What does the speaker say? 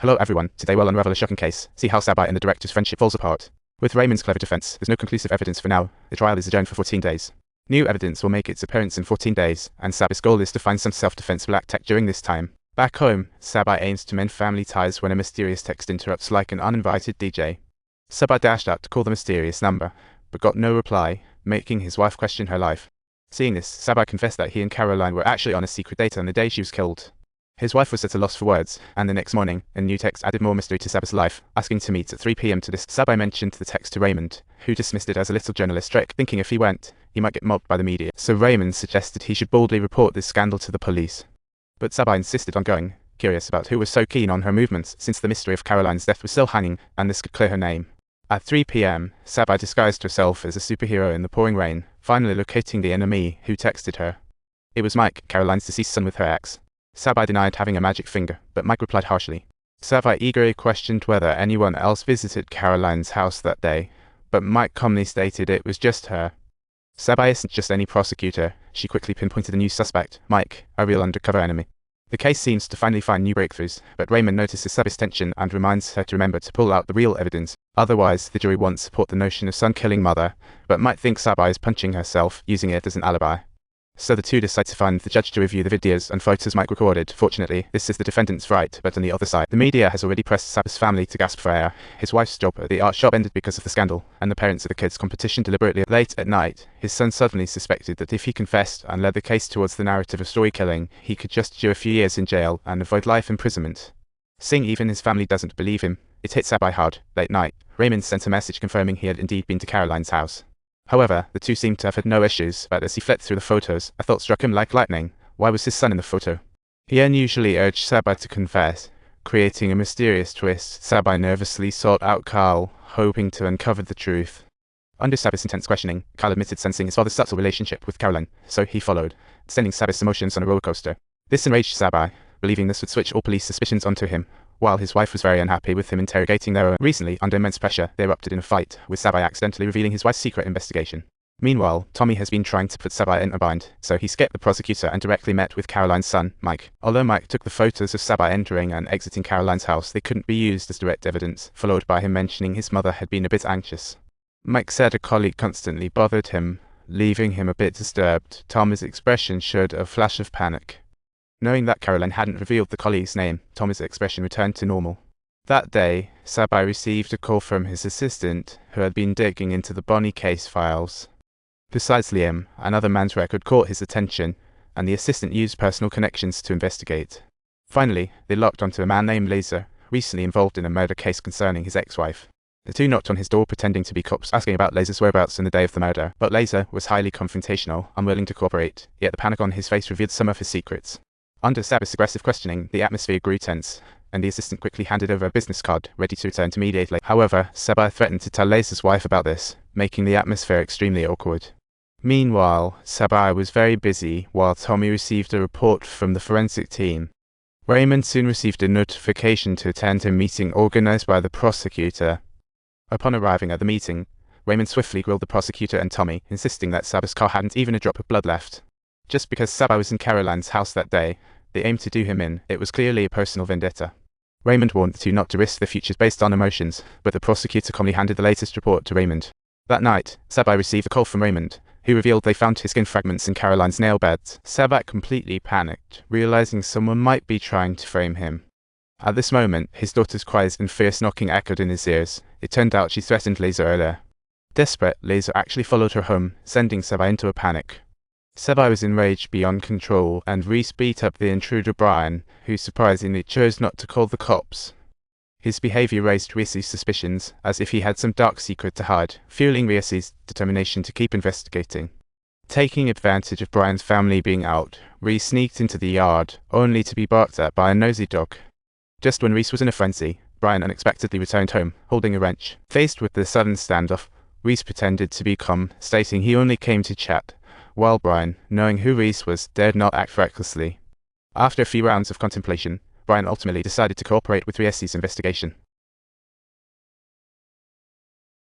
Hello everyone, today we'll unravel a shocking case, see how Sabai and the director's friendship falls apart. With Raymond's clever defense, there's no conclusive evidence for now. The trial is adjourned for 14 days. New evidence will make its appearance in 14 days, and Sabai's goal is to find some self-defense black tech during this time. Back home, Sabai aims to mend family ties when a mysterious text interrupts like an uninvited DJ. Sabai dashed out to call the mysterious number, but got no reply, making his wife question her life. Seeing this, Sabai confessed that he and Caroline were actually on a secret date on the day she was killed. His wife was at a loss for words, and the next morning, a new text added more mystery to Sabai's life, asking to meet at 3 p.m. to discuss. Sabai mentioned the text to Raymond, who dismissed it as a little journalist trick, thinking if he went, he might get mobbed by the media. So Raymond suggested he should boldly report this scandal to the police. But Sabai insisted on going, curious about who was so keen on her movements, since the mystery of Caroline's death was still hanging, and this could clear her name. At 3 p.m., Sabai disguised herself as a superhero in the pouring rain, finally locating the enemy who texted her. It was Mike, Caroline's deceased son with her ex. Sabai denied having a magic finger, but Mike replied harshly. Sabai eagerly questioned whether anyone else visited Caroline's house that day, but Mike calmly stated it was just her. Sabai isn't just any prosecutor, she quickly pinpointed a new suspect, Mike, a real undercover enemy. The case seems to finally find new breakthroughs, but Raymond notices Sabai's tension and reminds her to remember to pull out the real evidence. Otherwise, the jury won't support the notion of son killing mother, but might think Sabai is punching herself, using it as an alibi. So the two decide to find the judge to review the videos and photos Mike recorded. Fortunately, this is the defendant's right, but on the other side, the media has already pressed Sabai's family to gasp for air. His wife's job at the art shop ended because of the scandal, and the parents of the kids' competition deliberately. Late at night, his son suddenly suspected that if he confessed and led the case towards the narrative of story killing, he could just do a few years in jail and avoid life imprisonment. Seeing even his family doesn't believe him, it hit Sabai hard. Late night, Raymond sent a message confirming he had indeed been to Caroline's house. However, the two seemed to have had no issues, but as he flipped through the photos, a thought struck him like lightning. Why was his son in the photo? He unusually urged Sabai to confess, creating a mysterious twist. Sabai nervously sought out Carl, hoping to uncover the truth. Under Sabai's intense questioning, Carl admitted sensing his father's subtle relationship with Caroline, so he followed, sending Sabai's emotions on a roller coaster. This enraged Sabai, believing this would switch all police suspicions onto him, while his wife was very unhappy with him interrogating their own. Recently, under immense pressure, they erupted in a fight, with Sabai accidentally revealing his wife's secret investigation. Meanwhile, Tommy has been trying to put Sabai in a bind, so he skipped the prosecutor and directly met with Caroline's son, Mike. Although Mike took the photos of Sabai entering and exiting Caroline's house, they couldn't be used as direct evidence, followed by him mentioning his mother had been a bit anxious. Mike said a colleague constantly bothered him, leaving him a bit disturbed. Tommy's expression showed a flash of panic. Knowing that Caroline hadn't revealed the colleague's name, Tommy's expression returned to normal. That day, Sabai received a call from his assistant, who had been digging into the Bonnie case files. Besides Liam, another man's record caught his attention, and the assistant used personal connections to investigate. Finally, they locked onto a man named Laser, recently involved in a murder case concerning his ex-wife. The two knocked on his door pretending to be cops, asking about Laser's whereabouts on the day of the murder, but Laser was highly confrontational, unwilling to cooperate, yet the panic on his face revealed some of his secrets. Under Sabai's aggressive questioning, the atmosphere grew tense, and the assistant quickly handed over a business card, ready to return to mediate later. However, Sabai threatened to tell Laser's wife about this, making the atmosphere extremely awkward. Meanwhile, Sabai was very busy while Tommy received a report from the forensic team. Raymond soon received a notification to attend a meeting organized by the prosecutor. Upon arriving at the meeting, Raymond swiftly grilled the prosecutor and Tommy, insisting that Sabai's car hadn't even a drop of blood left. Just because Sabai was in Caroline's house that day, they aimed to do him in. It was clearly a personal vendetta. Raymond warned the two not to risk their futures based on emotions, but the prosecutor calmly handed the latest report to Raymond. That night, Sabai received a call from Raymond, who revealed they found his skin fragments in Caroline's nail beds. Sabai completely panicked, realizing someone might be trying to frame him. At this moment, his daughter's cries and fierce knocking echoed in his ears. It turned out she threatened Laser earlier. Desperate, Laser actually followed her home, sending Sabai into a panic. Sabai was enraged beyond control, and Reese beat up the intruder Brian, who surprisingly chose not to call the cops. His behavior raised Reese's suspicions, as if he had some dark secret to hide, fueling Reese's determination to keep investigating. Taking advantage of Brian's family being out, Reese sneaked into the yard, only to be barked at by a nosy dog. Just when Reese was in a frenzy, Brian unexpectedly returned home, holding a wrench. Faced with the sudden standoff, Reese pretended to be calm, stating he only came to chat, while Brian, knowing who Reese was, dared not act recklessly. After a few rounds of contemplation, Brian ultimately decided to cooperate with Reese's investigation.